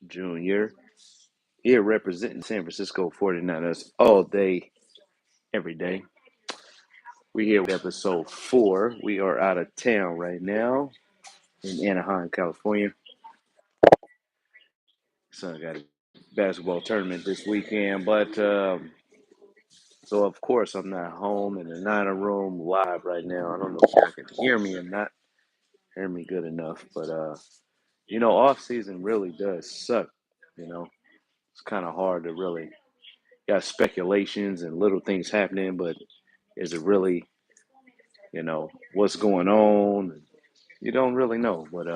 Jr. here representing San Francisco 49ers all day, every day. We here with episode 4. We are out of town right now in Anaheim, California. So I got a basketball tournament this weekend, but so of course I'm not home in the Niner room live right now. I don't know if y'all can hear me or not. Hear me good enough, but off season really does suck. You know, it's kind of hard to really got speculations and little things happening, but is it really what's going on? You don't really know, but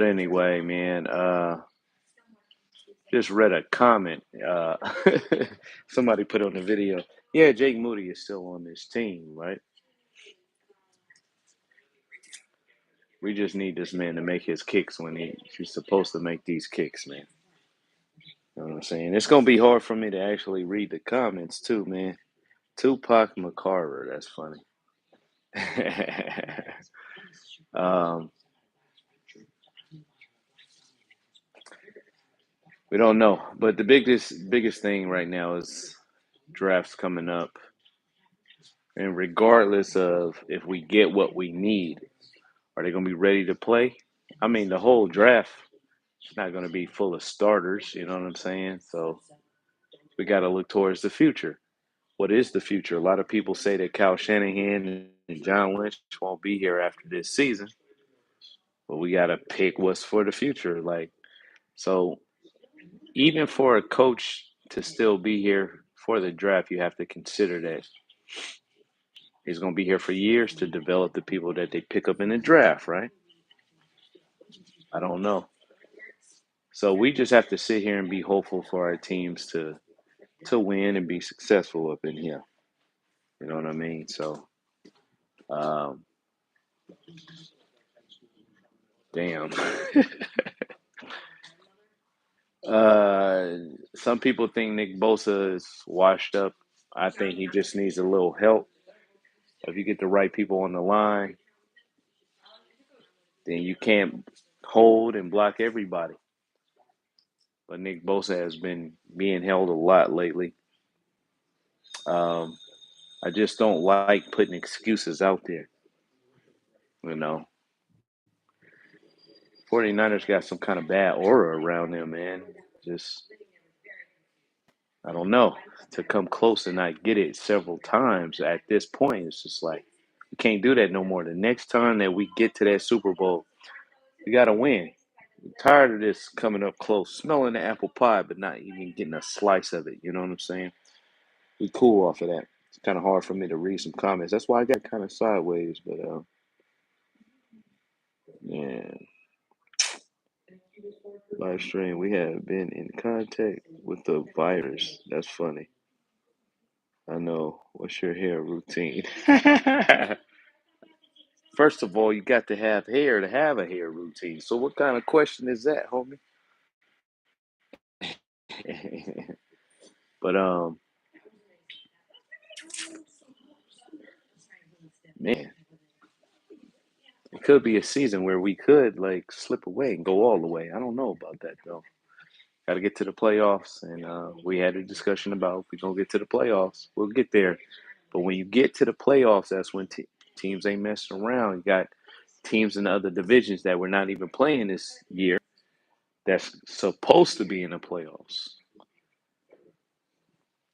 anyway, man, just read a comment. Somebody put on the video. Yeah, Jake Moody is still on this team, right? We just need this man to make his kicks when he's supposed to make these kicks, man. You know what I'm saying? It's gonna be hard for me to actually read the comments too, man. Tupac McCarver, that's funny. um, we don't know, but the biggest thing right now is drafts coming up, and regardless of if we get what we need, are they gonna be ready to play? I mean, the whole draft is not gonna be full of starters. You know what I'm saying? So we got to look towards the future. What is the future? A lot of people say that Kyle Shanahan and John Lynch won't be here after this season, but we got to pick what's for the future. Like, so even for a coach to still be here for the draft, you have to consider that he's going to be here for years to develop the people that they pick up in the draft, right? I don't know. So we just have to sit here and be hopeful for our teams to win and be successful up in here. You know what I mean? So, um, damn. Uh, some people think Nick Bosa is washed up. I think he just needs a little help. If you get the right people on the line, then you can't hold and block everybody. But Nick Bosa has been being held a lot lately. Um, I just don't like putting excuses out there. You know, 49ers got some kind of bad aura around them, man. Just, I don't know. To come close and not get it several times at this point, it's just like, we can't do that no more. The next time that we get to that Super Bowl, we got to win. I'm tired of this coming up close, smelling the apple pie, but not even getting a slice of it. You know what I'm saying? We cool off of that. It's kind of hard for me to read some comments. That's why I got kind of sideways. But yeah, live stream. We have been in contact with the virus. That's funny. I know. What's your hair routine? First of all, you got to have hair to have a hair routine. So what kind of question is that, homie? But man, it could be a season where we could like slip away and go all the way. I don't know about that though. Got to get to the playoffs, and we had a discussion about if we're gonna get to the playoffs. We'll get there, but when you get to the playoffs, that's when teams ain't messing around. You got teams in the other divisions that we're not even playing this year that's supposed to be in the playoffs.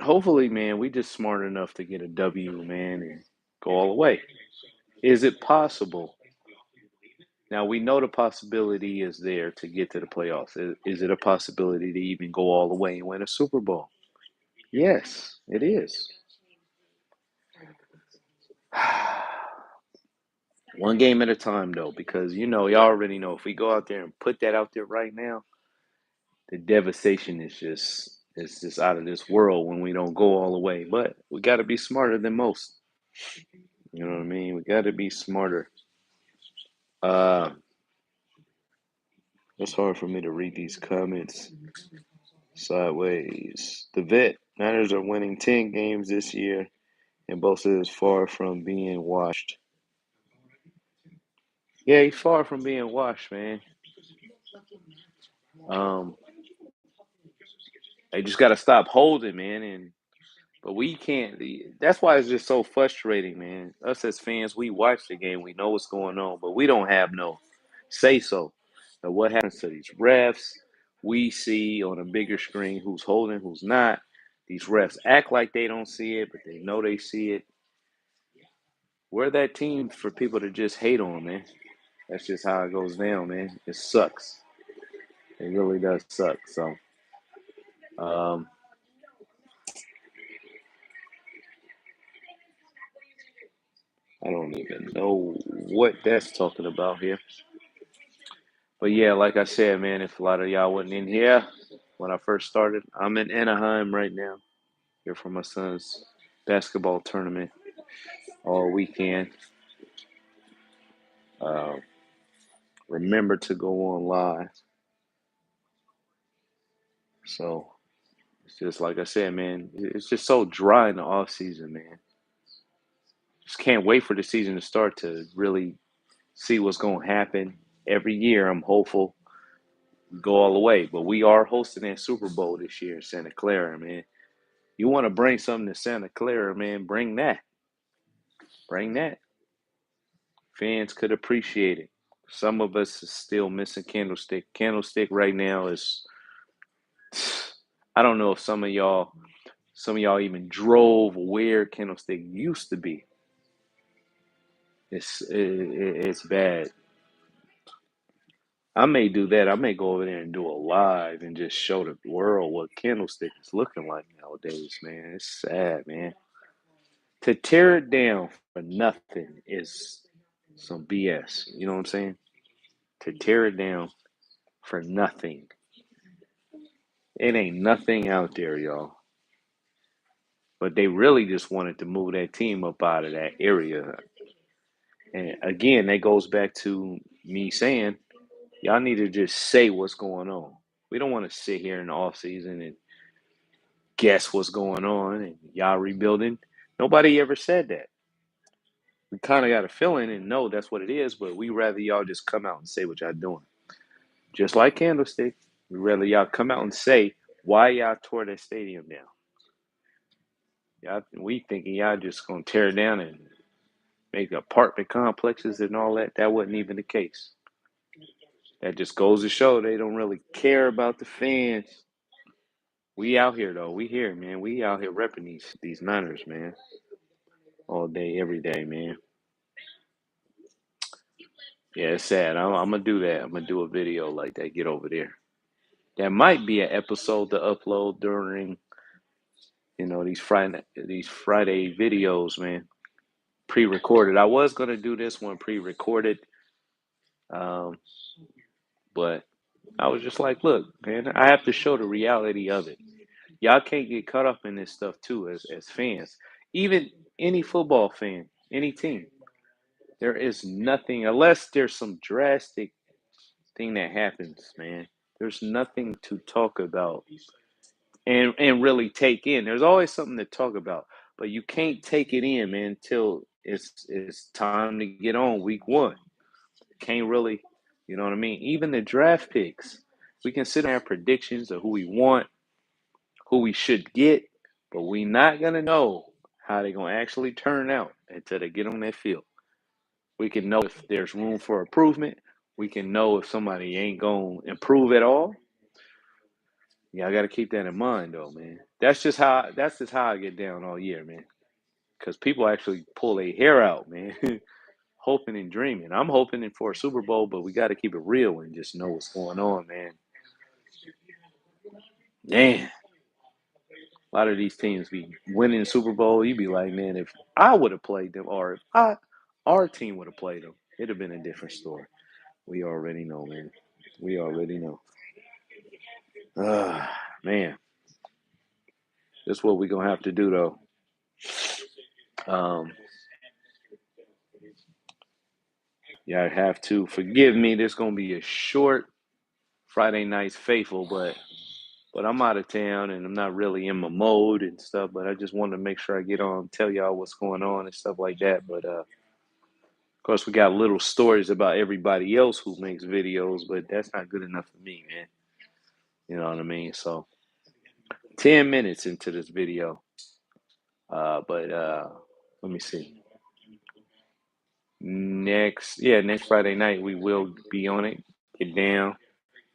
Hopefully, man, we just smart enough to get a W, man, and go all the way. Is it possible? Now we know the possibility is there to get to the playoffs. Is it a possibility to even go all the way and win a Super Bowl? Yes, it is. One game at a time, though, because you already know if we go out there and put that out there right now, the devastation is just out of this world when we don't go all the way. But we got to be smarter than most. You know what I mean? We got to be smarter. Uh, it's hard for me to read these comments sideways. The vet Niners are winning 10 games this year, and Bosa is far from being washed. Yeah, he's far from being washed, man. Um, they just got to stop holding, man. But we can't. That's why it's just so frustrating, man. Us as fans, we watch the game, we know what's going on, but we don't have no say so. Now, what happens to these refs? We see on a bigger screen who's holding, who's not. These refs act like they don't see it, but they know they see it. We're that team for people to just hate on, man. That's just how it goes down, man. It sucks. It really does suck. So, um, I don't even know what that's talking about here. But yeah, like I said, man, if a lot of y'all wasn't in here when I first started, I'm in Anaheim right now, here for my son's basketball tournament all weekend. Uh, remember to go on live. So it's just like I said, man, it's just so dry in the off season, man. Just can't wait for the season to start to really see what's going to happen. Every year, I'm hopeful we go all the way, but we are hosting that Super Bowl this year in Santa Clara, man. You want to bring something to Santa Clara, man? Bring that. Bring that. Fans could appreciate it. Some of us is still missing Candlestick. Candlestick right now is. I don't know if some of y'all even drove where Candlestick used to be. It's bad. I may do that. I may go over there and do a live and just show the world what Candlestick is looking like nowadays, man. It's sad, man. To tear it down for nothing is some BS. You know what I'm saying? To tear it down for nothing. It ain't nothing out there, y'all. But they really just wanted to move that team up out of that area. And again, that goes back to me saying, y'all need to just say what's going on. We don't want to sit here in the off season and guess what's going on and y'all rebuilding. Nobody ever said that. We kind of got a feeling and know that's what it is, but we rather y'all just come out and say what y'all doing. Just like Candlestick, we rather y'all come out and say why y'all tore that stadium down. Y'all, we thinking y'all just gonna tear it down and make apartment complexes and all that. That wasn't even the case. That just goes to show they don't really care about the fans. We out here though. We here, man. We out here repping these Niners, man. All day, every day, man. Yeah, it's sad. I'm gonna do that. I'm gonna do a video like that. Get over there. That might be an episode to upload during, these Friday videos, man. Pre-recorded. I was gonna do this one pre-recorded, um, but I was just like, look, man, I have to show the reality of it. Y'all can't get caught up in this stuff too, as fans. Even any football fan, any team, there is nothing unless there's some drastic thing that happens, man. There's nothing to talk about and really take in. There's always something to talk about, but you can't take it in, man, until it's time to get on week one. Can't really, you know what I mean? Even the draft picks, we can sit and have predictions of who we want, who we should get, but we not gonna know how they're gonna actually turn out until they get on that field. We can know if there's room for improvement. We can know if somebody ain't gonna improve at all. Yeah, I got to keep that in mind, though, man. That's just how I get down all year, man. Because people actually pull their hair out, man, hoping and dreaming. I'm hoping for a Super Bowl, but we got to keep it real and just know what's going on, man. Man, a lot of these teams be winning the Super Bowl. You be like, man, if I would have played them, or if our team would have played them, it'd have been a different story. We already know, man. We already know. Man, that's what we're gonna have to do, though. Um, Yeah, I have to forgive me. This gonna be a short Friday night's faithful, but I'm out of town and I'm not really in my mode and stuff. But I just wanted to make sure I get on, tell y'all what's going on and stuff like that. But of course, we got little stories about everybody else who makes videos, but that's not good enough for me, man. You know what I mean? So 10 minutes into this video. But let me see. Next Friday night we will be on it. Get down.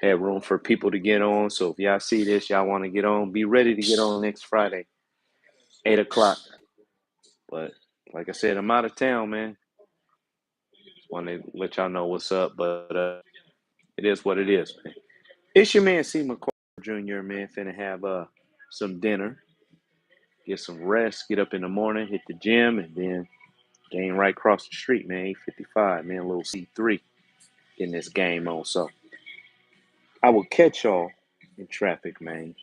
Have room for people to get on. So if y'all see this, y'all want to get on, be ready to get on next Friday, 8 o'clock. But like I said, I'm out of town, man. Just want to let y'all know what's up. But it is what it is, man. It's your man C. McCoy Jr., man. Finna have some dinner, get some rest, get up in the morning, hit the gym, and then game right across the street, man. 855, man. A little C3 in this game on. So I will catch y'all in traffic, man.